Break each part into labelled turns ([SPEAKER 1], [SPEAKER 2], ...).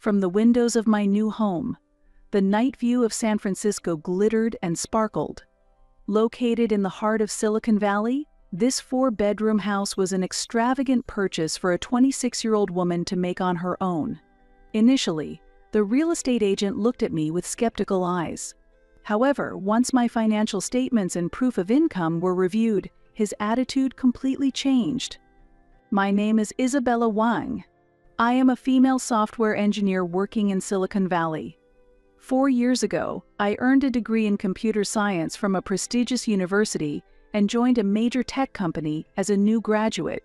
[SPEAKER 1] From the windows of my new home, the night view of San Francisco glittered and sparkled. Located in the heart of Silicon Valley, this 4-bedroom house was an extravagant purchase for a 26-year-old woman to make on her own. Initially, the real estate agent looked at me with skeptical eyes. However, once my financial statements and proof of income were reviewed, his attitude completely changed. My name is Isabella Wang. I am a female software engineer working in Silicon Valley. 4 years ago, I earned a degree in computer science from a prestigious university and joined a major tech company as a new graduate.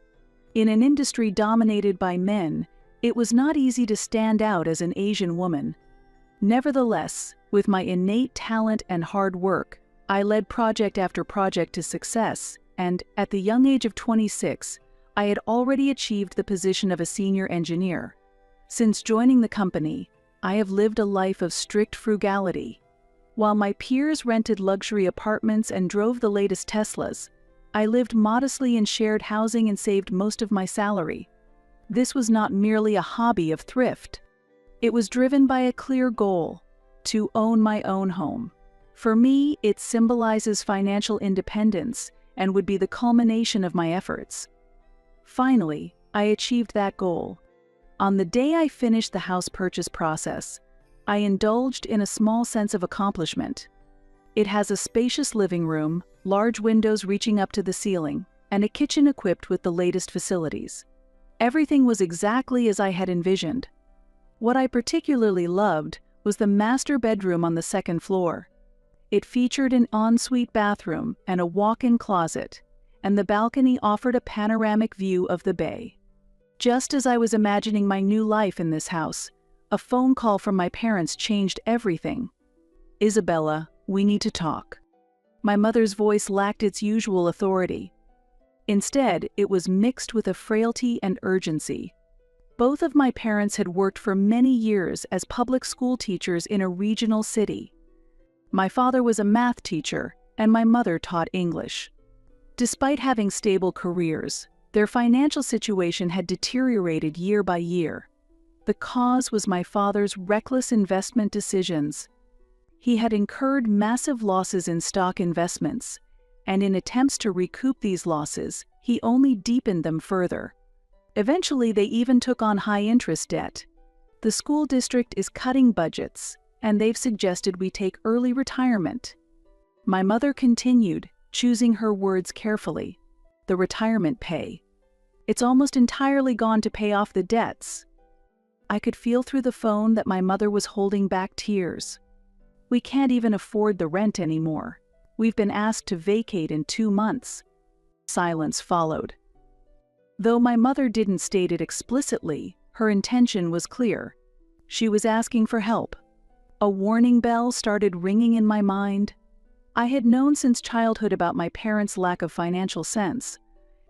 [SPEAKER 1] In an industry dominated by men, it was not easy to stand out as an Asian woman. Nevertheless, with my innate talent and hard work, I led project after project to success, and at the young age of 26, I had already achieved the position of a senior engineer. Since joining the company, I have lived a life of strict frugality. While my peers rented luxury apartments and drove the latest Teslas, I lived modestly in shared housing and saved most of my salary. This was not merely a hobby of thrift. It was driven by a clear goal: to own my own home. For me, it symbolizes financial independence and would be the culmination of my efforts. Finally, I achieved that goal. On the day I finished the house purchase process, I indulged in a small sense of accomplishment. It has a spacious living room, large windows reaching up to the ceiling, and a kitchen equipped with the latest facilities. Everything was exactly as I had envisioned. What I particularly loved was the master bedroom on the second floor. It featured an ensuite bathroom and a walk-in closet, and the balcony offered a panoramic view of the bay. Just as I was imagining my new life in this house, a phone call from my parents changed everything. "Isabella, we need to talk." My mother's voice lacked its usual authority. Instead, it was mixed with a frailty and urgency. Both of my parents had worked for many years as public school teachers in a regional city. My father was a math teacher, and my mother taught English. Despite having stable careers, their financial situation had deteriorated year by year. The cause was my father's reckless investment decisions. He had incurred massive losses in stock investments, and in attempts to recoup these losses, he only deepened them further. Eventually, they even took on high-interest debt. The school district is cutting budgets, and they've suggested we take early retirement. My mother continued, choosing her words carefully. "The retirement pay. It's almost entirely gone to pay off the debts." I could feel through the phone that my mother was holding back tears. "We can't even afford the rent anymore. We've been asked to vacate in 2 months." Silence followed. Though my mother didn't state it explicitly, her intention was clear. She was asking for help. A warning bell started ringing in my mind. I had known since childhood about my parents' lack of financial sense.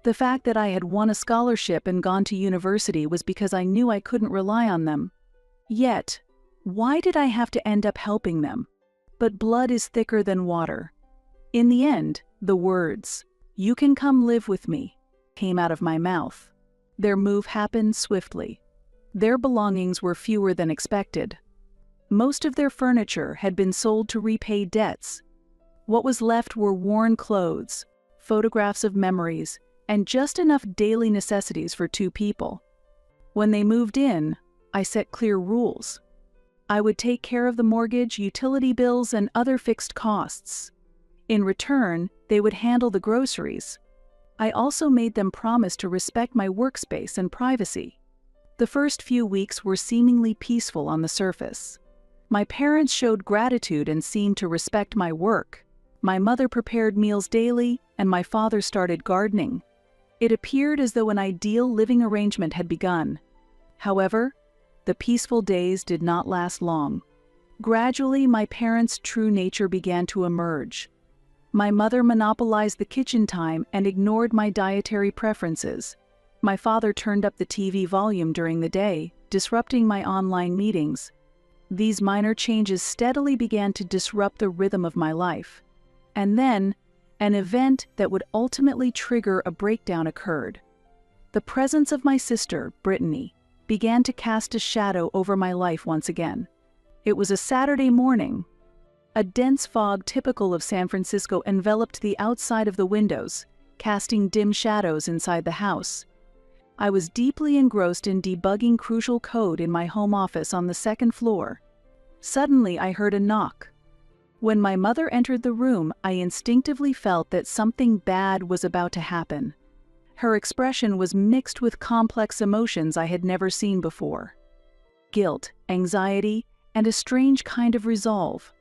[SPEAKER 1] The fact that I had won a scholarship and gone to university was because I knew I couldn't rely on them. Yet, why did I have to end up helping them? But blood is thicker than water. In the end, the words, "You can come live with me," came out of my mouth. Their move happened swiftly. Their belongings were fewer than expected. Most of their furniture had been sold to repay debts. What was left were worn clothes, photographs of memories, and just enough daily necessities for 2 people. When they moved in, I set clear rules. I would take care of the mortgage, utility bills, and other fixed costs. In return, they would handle the groceries. I also made them promise to respect my workspace and privacy. The first few weeks were seemingly peaceful on the surface. My parents showed gratitude and seemed to respect my work. My mother prepared meals daily, and my father started gardening. It appeared as though an ideal living arrangement had begun. However, the peaceful days did not last long. Gradually, my parents' true nature began to emerge. My mother monopolized the kitchen time and ignored my dietary preferences. My father turned up the TV volume during the day, disrupting my online meetings. These minor changes steadily began to disrupt the rhythm of my life. And then, an event that would ultimately trigger a breakdown occurred. The presence of my sister, Brittany. began to cast a shadow over my life once again. It was a Saturday morning. A dense fog typical of San Francisco enveloped the outside of the windows, casting dim shadows inside the house. I was deeply engrossed in debugging crucial code in my home office on the second floor. Suddenly, I heard a knock. When my mother entered the room, I instinctively felt that something bad was about to happen. Her expression was mixed with complex emotions I had never seen before: guilt, anxiety, and a strange kind of resolve.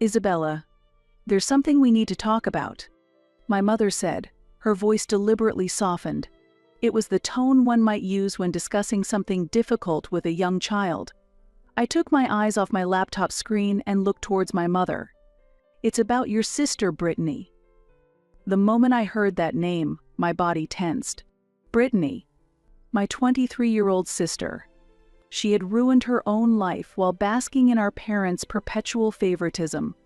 [SPEAKER 1] "Isabella, there's something we need to talk about," my mother said, her voice deliberately softened. It was the tone one might use when discussing something difficult with a young child. I took my eyes off my laptop screen and looked towards my mother. "It's about your sister, Brittany." The moment I heard that name, my body tensed. Brittany, my 23-year-old sister. She had ruined her own life while basking in our parents' perpetual favoritism.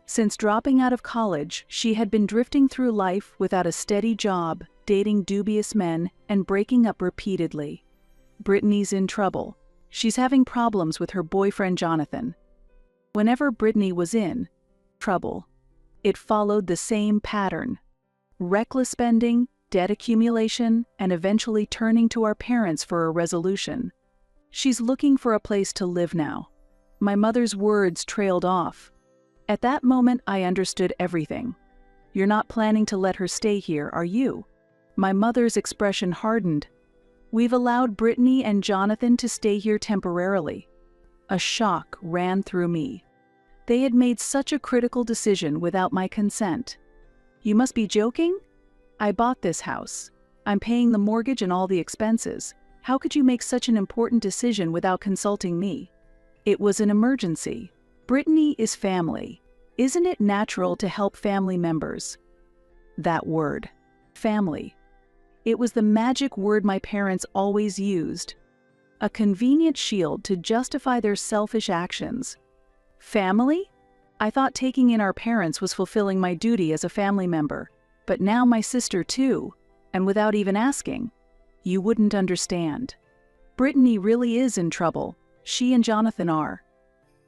[SPEAKER 1] Since dropping out of college, she had been drifting through life without a steady job, dating dubious men, and breaking up repeatedly. Brittany's in trouble. She's having problems with her boyfriend Jonathan. Whenever Brittany was in trouble, it followed the same pattern: reckless spending, debt accumulation, and eventually turning to our parents for a resolution. "She's looking for a place to live now." My mother's words trailed off. At that moment, I understood everything. "You're not planning to let her stay here, are you?" My mother's expression hardened. "We've allowed Brittany and Jonathan to stay here temporarily." A shock ran through me. They had made such a critical decision without my consent. "You must be joking? I bought this house. I'm paying the mortgage and all the expenses. How could you make such an important decision without consulting me?" "It was an emergency. Brittany is family. Isn't it natural to help family members?" That word, family. It was the magic word my parents always used. A convenient shield to justify their selfish actions. Family? I thought taking in our parents was fulfilling my duty as a family member. But now my sister too, and without even asking. "You wouldn't understand. Brittany really is in trouble. She and Jonathan are."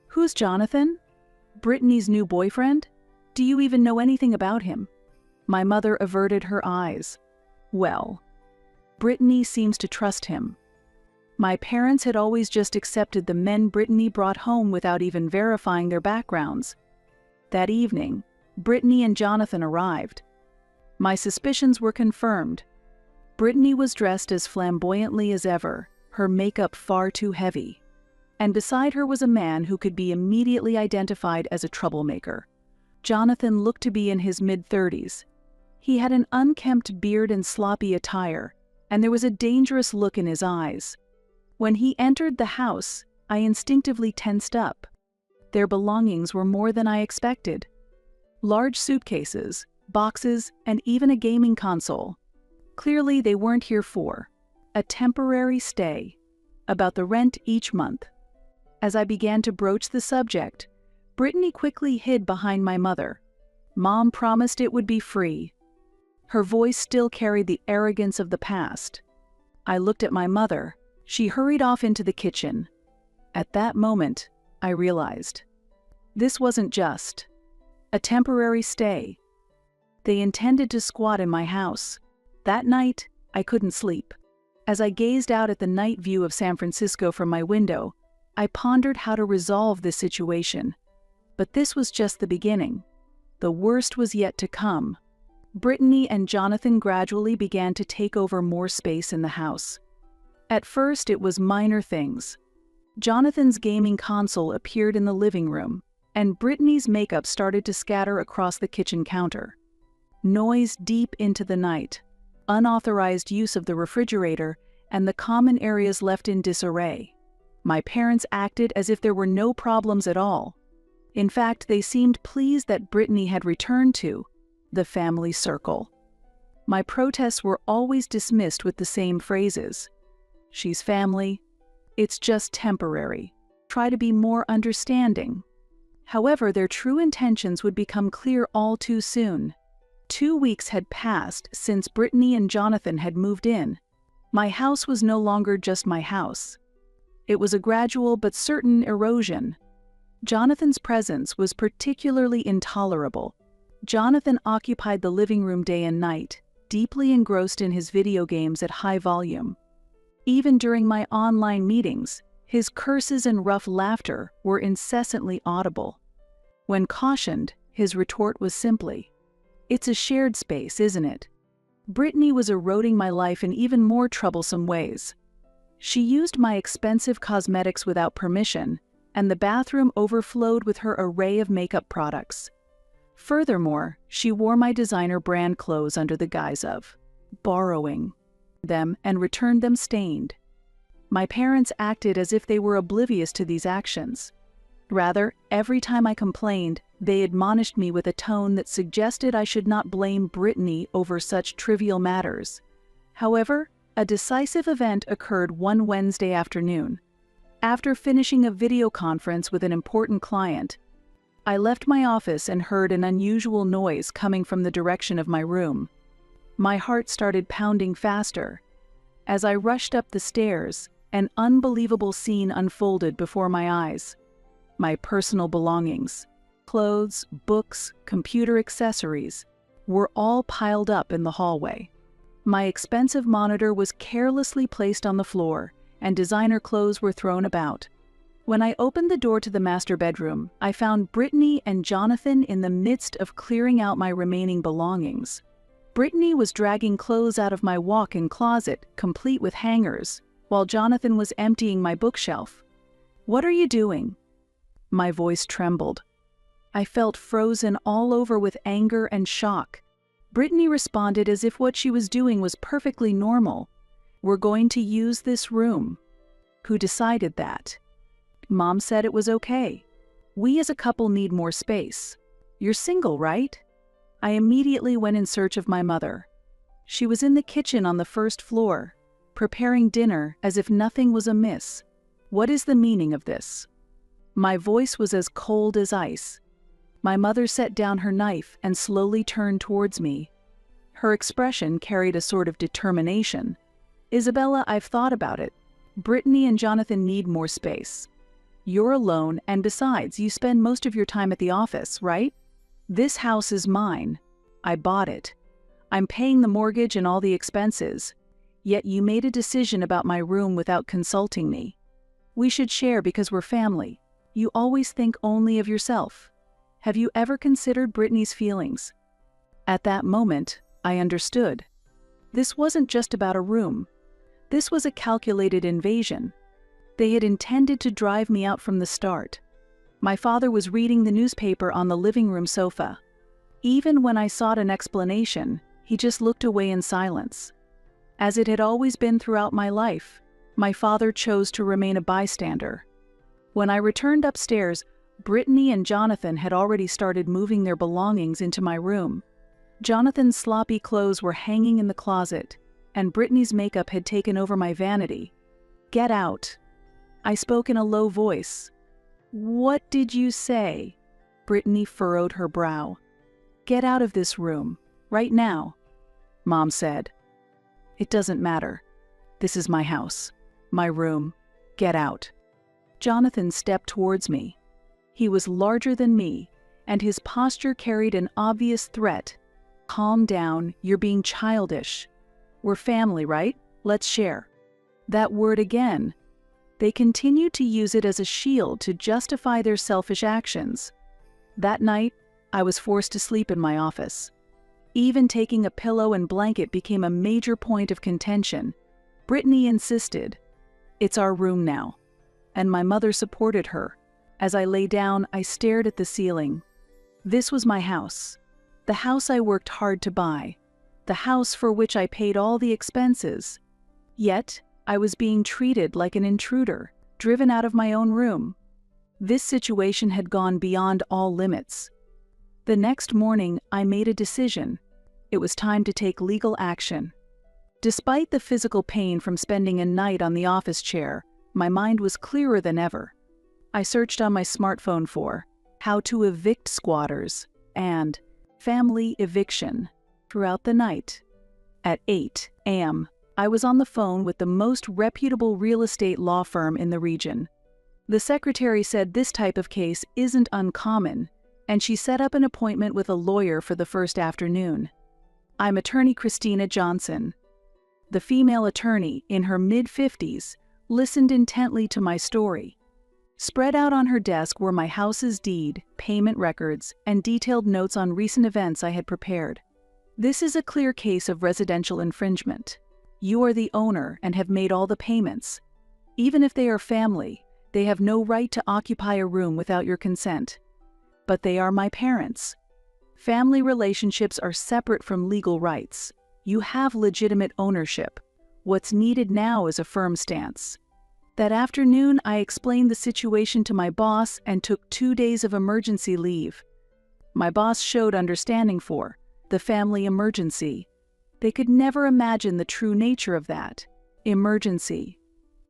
[SPEAKER 1] "Who's Jonathan?" "Brittany's new boyfriend? Do you even know anything about him?" My mother averted her eyes. "Well, Brittany seems to trust him." My parents had always just accepted the men Brittany brought home without even verifying their backgrounds. That evening, Brittany and Jonathan arrived. My suspicions were confirmed. Brittany was dressed as flamboyantly as ever, her makeup far too heavy. And beside her was a man who could be immediately identified as a troublemaker. Jonathan looked to be in his mid-30s. He had an unkempt beard and sloppy attire, and there was a dangerous look in his eyes. When he entered the house, I instinctively tensed up. Their belongings were more than I expected. Large suitcases, boxes, and even a gaming console. Clearly, they weren't here for a temporary stay. About the rent each month. As I began to broach the subject, Brittany quickly hid behind my mother. "Mom promised it would be free." Her voice still carried the arrogance of the past. I looked at my mother. She hurried off into the kitchen. At that moment, I realized. This wasn't just a temporary stay. They intended to squat in my house. That night, I couldn't sleep. As I gazed out at the night view of San Francisco from my window, I pondered how to resolve this situation. But this was just the beginning. The worst was yet to come. Brittany and Jonathan gradually began to take over more space in the house. At first, it was minor things. Jonathan's gaming console appeared in the living room, and Brittany's makeup started to scatter across the kitchen counter. Noise deep into the night, unauthorized use of the refrigerator, and the common areas left in disarray. My parents acted as if there were no problems at all. In fact, they seemed pleased that Brittany had returned to the family circle. My protests were always dismissed with the same phrases. "She's family. It's just temporary. Try to be more understanding." However, their true intentions would become clear all too soon. 2 weeks had passed since Brittany and Jonathan had moved in. My house was no longer just my house. It was a gradual but certain erosion. Jonathan's presence was particularly intolerable. Jonathan occupied the living room day and night, deeply engrossed in his video games at high volume. Even during my online meetings, his curses and rough laughter were incessantly audible. When cautioned, his retort was simply, "It's a shared space, isn't it?" Brittany was eroding my life in even more troublesome ways. She used my expensive cosmetics without permission, and the bathroom overflowed with her array of makeup products. Furthermore, she wore my designer brand clothes under the guise of borrowing them and returned them stained. My parents acted as if they were oblivious to these actions. Rather, every time I complained, they admonished me with a tone that suggested I should not blame Brittany over such trivial matters. However, a decisive event occurred one Wednesday afternoon. After finishing a video conference with an important client, I left my office and heard an unusual noise coming from the direction of my room. My heart started pounding faster. As I rushed up the stairs, an unbelievable scene unfolded before my eyes. My personal belongings, clothes, books, computer accessories, were all piled up in the hallway. My expensive monitor was carelessly placed on the floor, and designer clothes were thrown about. When I opened the door to the master bedroom, I found Brittany and Jonathan in the midst of clearing out my remaining belongings. Brittany was dragging clothes out of my walk-in closet, complete with hangers, while Jonathan was emptying my bookshelf. "What are you doing?" My voice trembled. I felt frozen all over with anger and shock. Brittany responded as if what she was doing was perfectly normal. "We're going to use this room." "Who decided that?" "Mom said it was okay. We as a couple need more space." "You're single, right?" I immediately went in search of my mother. She was in the kitchen on the first floor, preparing dinner as if nothing was amiss. "What is the meaning of this?" My voice was as cold as ice. My mother set down her knife and slowly turned towards me. Her expression carried a sort of determination. "Isabella, I've thought about it. Brittany and Jonathan need more space. You're alone, and besides, you spend most of your time at the office, right? This house is mine. I bought it. I'm paying the mortgage and all the expenses. Yet you made a decision about my room without consulting me. We should share because we're family. You always think only of yourself. Have you ever considered Brittany's feelings?" At that moment, I understood. This wasn't just about a room. This was a calculated invasion. They had intended to drive me out from the start. My father was reading the newspaper on the living room sofa. Even when I sought an explanation, he just looked away in silence. As it had always been throughout my life, my father chose to remain a bystander. When I returned upstairs, Brittany and Jonathan had already started moving their belongings into my room. Jonathan's sloppy clothes were hanging in the closet, and Brittany's makeup had taken over my vanity. "Get out." I spoke in a low voice. "What did you say?" Brittany furrowed her brow. "Get out of this room, right now," Mom said. "It doesn't matter. This is my house, my room. Get out." Jonathan stepped towards me. He was larger than me, and his posture carried an obvious threat. "Calm down, you're being childish. We're family, right? Let's share." That word again. They continued to use it as a shield to justify their selfish actions. That night, I was forced to sleep in my office. Even taking a pillow and blanket became a major point of contention. Brittany insisted, "It's our room now," and my mother supported her. As I lay down, I stared at the ceiling. This was my house. The house I worked hard to buy. The house for which I paid all the expenses. Yet, I was being treated like an intruder, driven out of my own room. This situation had gone beyond all limits. The next morning, I made a decision. It was time to take legal action. Despite the physical pain from spending a night on the office chair, my mind was clearer than ever. I searched on my smartphone for "how to evict squatters" and "family eviction." Throughout the night, at 8 a.m., I was on the phone with the most reputable real estate law firm in the region. The secretary said this type of case isn't uncommon, and she set up an appointment with a lawyer for the first afternoon. I'm attorney Christina Johnson. The female attorney, in her mid-50s, listened intently to my story. Spread out on her desk were my house's deed, payment records, and detailed notes on recent events I had prepared. This is a clear case of residential infringement. You are the owner and have made all the payments. Even if they are family, they have no right to occupy a room without your consent. But they are my parents. Family relationships are separate from legal rights. You have legitimate ownership. What's needed now is a firm stance. That afternoon, I explained the situation to my boss and took 2 days of emergency leave. My boss showed understanding for the family emergency. They could never imagine the true nature of that emergency.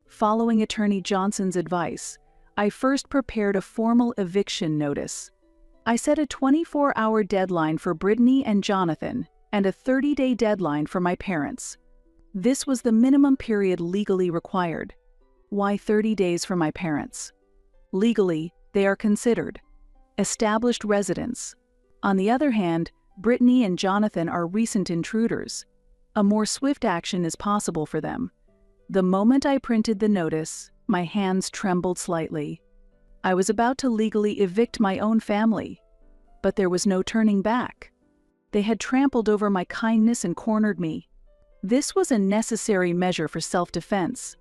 [SPEAKER 1] Following Attorney Johnson's advice, I first prepared a formal eviction notice. I set a 24-hour deadline for Brittany and Jonathan and a 30-day deadline for my parents. This was the minimum period legally required. Why 30 days for my parents? Legally, they are considered established residents. On the other hand, Brittany and Jonathan are recent intruders. A more swift action is possible for them. The moment I printed the notice, my hands trembled slightly. I was about to legally evict my own family, but there was no turning back. They had trampled over my kindness and cornered me. This was a necessary measure for self-defense.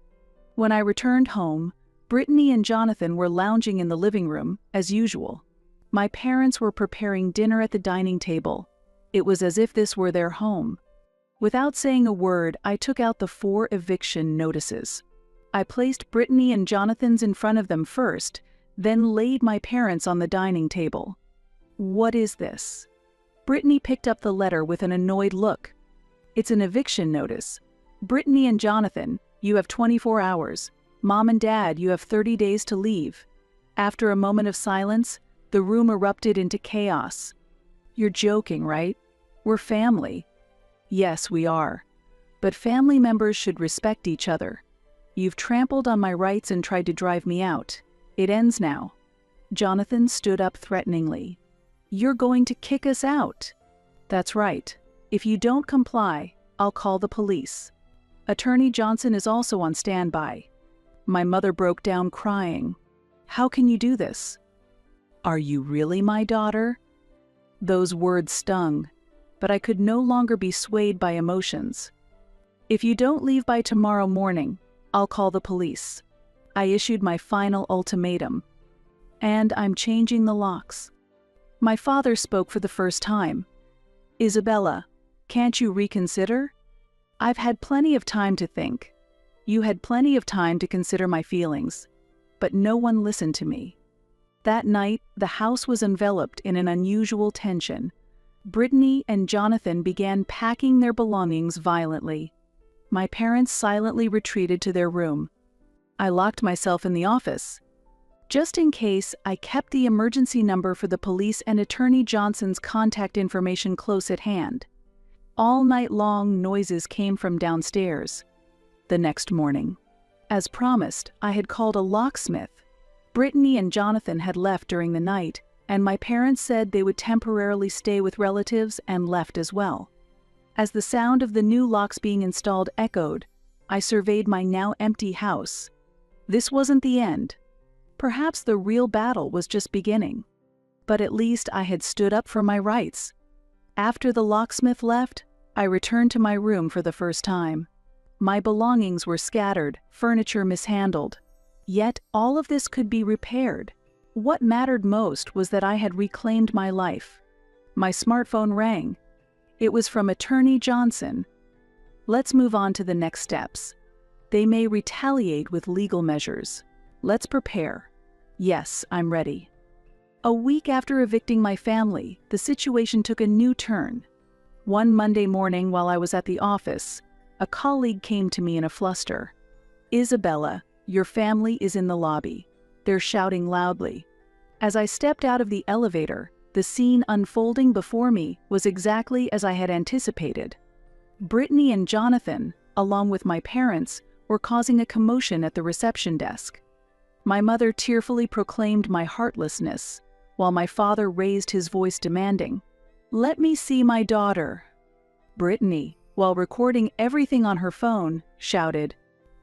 [SPEAKER 1] When I returned home, Brittany and Jonathan were lounging in the living room, as usual. My parents were preparing dinner at the dining table. It was as if this were their home. Without saying a word, I took out the 4 eviction notices. I placed Brittany and Jonathan's in front of them first, then laid my parents on the dining table. What is this? Brittany picked up the letter with an annoyed look. It's an eviction notice. Brittany and Jonathan, you have 24 hours. Mom and Dad, you have 30 days to leave. After a moment of silence, the room erupted into chaos. You're joking, right? We're family. Yes, we are. But family members should respect each other. You've trampled on my rights and tried to drive me out. It ends now. Jonathan stood up threateningly. You're going to kick us out. That's right. If you don't comply, I'll call the police. Attorney Johnson is also on standby. My mother broke down crying. How can you do this? Are you really my daughter? Those words stung, but I could no longer be swayed by emotions. If you don't leave by tomorrow morning, I'll call the police. I issued my final ultimatum. And I'm changing the locks. My father spoke for the first time. Isabella, can't you reconsider? I've had plenty of time to think. You had plenty of time to consider my feelings. But no one listened to me. That night, the house was enveloped in an unusual tension. Brittany and Jonathan began packing their belongings violently. My parents silently retreated to their room. I locked myself in the office. Just in case, I kept the emergency number for the police and Attorney Johnson's contact information close at hand. All night long, noises came from downstairs. The next morning, as promised, I had called a locksmith. Brittany and Jonathan had left during the night, and my parents said they would temporarily stay with relatives and left as well. As the sound of the new locks being installed echoed, I surveyed my now empty house. This wasn't the end. Perhaps the real battle was just beginning. But at least I had stood up for my rights. After the locksmith left, I returned to my room for the first time. My belongings were scattered, furniture mishandled. Yet all of this could be repaired. What mattered most was that I had reclaimed my life. My smartphone rang. It was from Attorney Johnson. Let's move on to the next steps. They may retaliate with legal measures. Let's prepare. Yes, I'm ready. A week after evicting my family, the situation took a new turn. One Monday morning while I was at the office, a colleague came to me in a fluster. Isabella, your family is in the lobby. They're shouting loudly. As I stepped out of the elevator, the scene unfolding before me was exactly as I had anticipated. Brittany and Jonathan, along with my parents, were causing a commotion at the reception desk. My mother tearfully proclaimed my heartlessness, while my father raised his voice demanding, "Let me see my daughter." Brittany, while recording everything on her phone, shouted,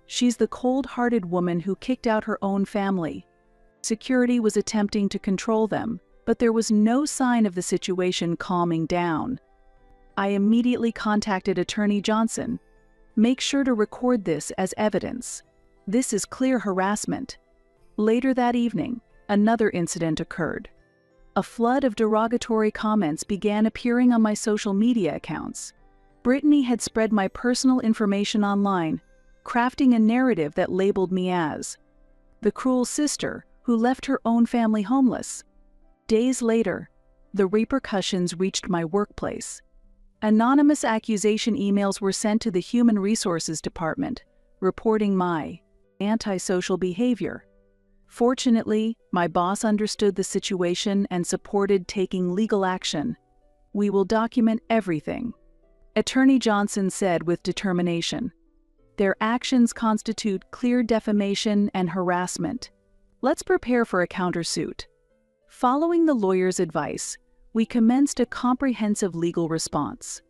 [SPEAKER 1] "She's the cold-hearted woman who kicked out her own family." Security was attempting to control them, but there was no sign of the situation calming down. I immediately contacted Attorney Johnson. "Make sure to record this as evidence. This is clear harassment." Later that evening, another incident occurred. A flood of derogatory comments began appearing on my social media accounts. Brittany had spread my personal information online, crafting a narrative that labeled me as the cruel sister who left her own family homeless. Days later, the repercussions reached my workplace. Anonymous accusation emails were sent to the Human Resources Department, reporting my antisocial behavior. Fortunately, my boss understood the situation and supported taking legal action. "We will document everything," Attorney Johnson said with determination. "Their actions constitute clear defamation and harassment. Let's prepare for a countersuit." Following the lawyer's advice, we commenced a comprehensive legal response.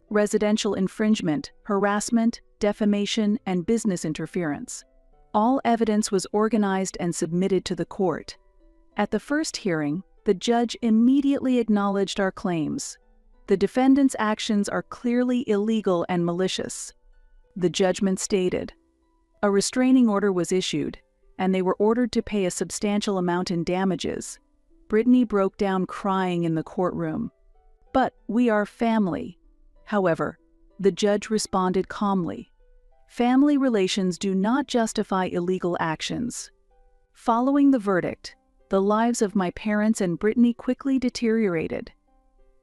[SPEAKER 1] Residential infringement, harassment, defamation, and business interference. All evidence was organized and submitted to the court. At the first hearing, the judge immediately acknowledged our claims. The defendants' actions are clearly illegal and malicious. The judgment stated, a restraining order was issued, and they were ordered to pay a substantial amount in damages. Brittany broke down crying in the courtroom. "But we are family." However, the judge responded calmly. "Family relations do not justify illegal actions." Following the verdict, the lives of my parents and Brittany quickly deteriorated.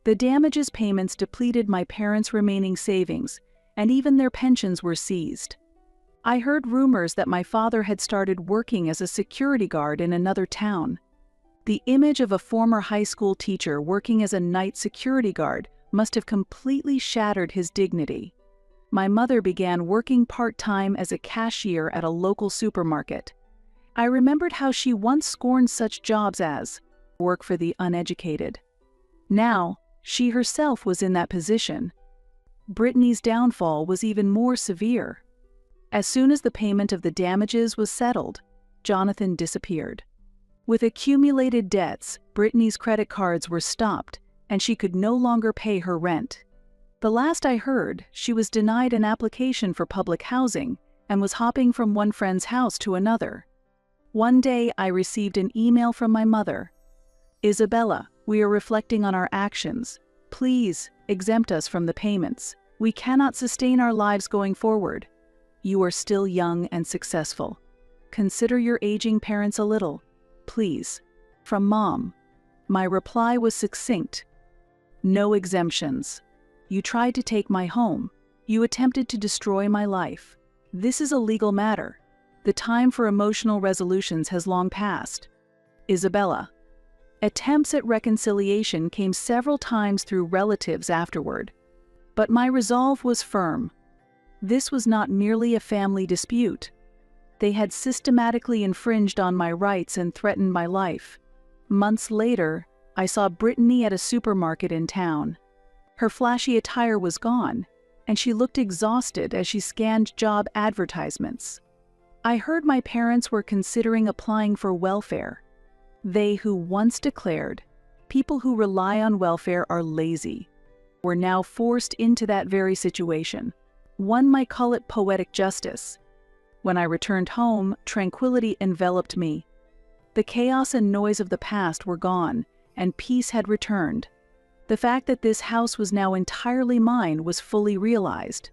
[SPEAKER 1] The damages payments depleted my parents' remaining savings, and even their pensions were seized. I heard rumors that my father had started working as a security guard in another town. The image of a former high school teacher working as a night security guard must have completely shattered his dignity. My mother began working part-time as a cashier at a local supermarket. I remembered how she once scorned such jobs as work for the uneducated. Now, she herself was in that position. Brittany's downfall was even more severe. As soon as the payment of the damages was settled, Jonathan disappeared. With accumulated debts, Brittany's credit cards were stopped, and she could no longer pay her rent. The last I heard, she was denied an application for public housing and was hopping from one friend's house to another. One day, I received an email from my mother. "Isabella, we are reflecting on our actions. Please, exempt us from the payments. We cannot sustain our lives going forward. You are still young and successful. Consider your aging parents a little. Please." From Mom. My reply was succinct. "No exemptions. You tried to take my home. You attempted to destroy my life. This is a legal matter. The time for emotional resolutions has long passed. Isabella." Attempts at reconciliation came several times through relatives afterward. But my resolve was firm. This was not merely a family dispute. They had systematically infringed on my rights and threatened my life. Months later, I saw Brittany at a supermarket in town. Her flashy attire was gone, and she looked exhausted as she scanned job advertisements. I heard my parents were considering applying for welfare. They who once declared, "People who rely on welfare are lazy," were now forced into that very situation. One might call it poetic justice. When I returned home, tranquility enveloped me. The chaos and noise of the past were gone, and peace had returned. The fact that this house was now entirely mine was fully realized.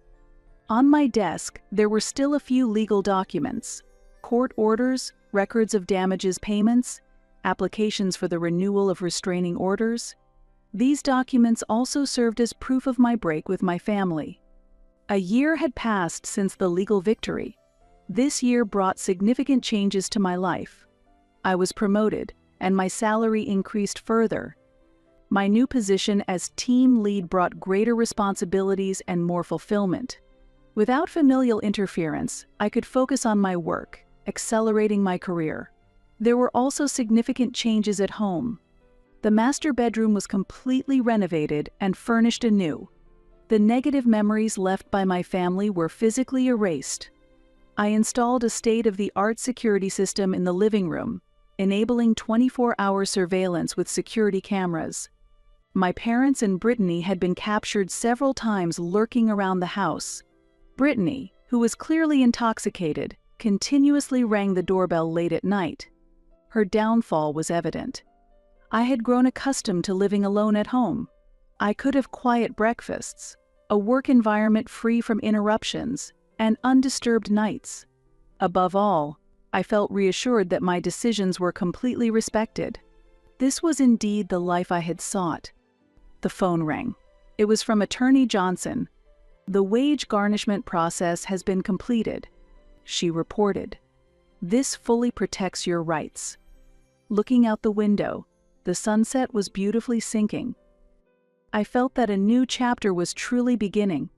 [SPEAKER 1] On my desk, there were still a few legal documents: court orders, records of damages payments, applications for the renewal of restraining orders. These documents also served as proof of my break with my family. A year had passed since the legal victory. This year brought significant changes to my life. I was promoted, and my salary increased further. My new position as team lead brought greater responsibilities and more fulfillment. Without familial interference, I could focus on my work, accelerating my career. There were also significant changes at home. The master bedroom was completely renovated and furnished anew. The negative memories left by my family were physically erased. I installed a state-of-the-art security system in the living room, enabling 24-hour surveillance with security cameras. My parents and Brittany had been captured several times lurking around the house. Brittany, who was clearly intoxicated, continuously rang the doorbell late at night. Her downfall was evident. I had grown accustomed to living alone at home. I could have quiet breakfasts, a work environment free from interruptions, and undisturbed nights. Above all, I felt reassured that my decisions were completely respected. This was indeed the life I had sought. The phone rang. It was from Attorney Johnson. "The wage garnishment process has been completed," she reported. "This fully protects your rights." Looking out the window, the sunset was beautifully sinking. I felt that a new chapter was truly beginning.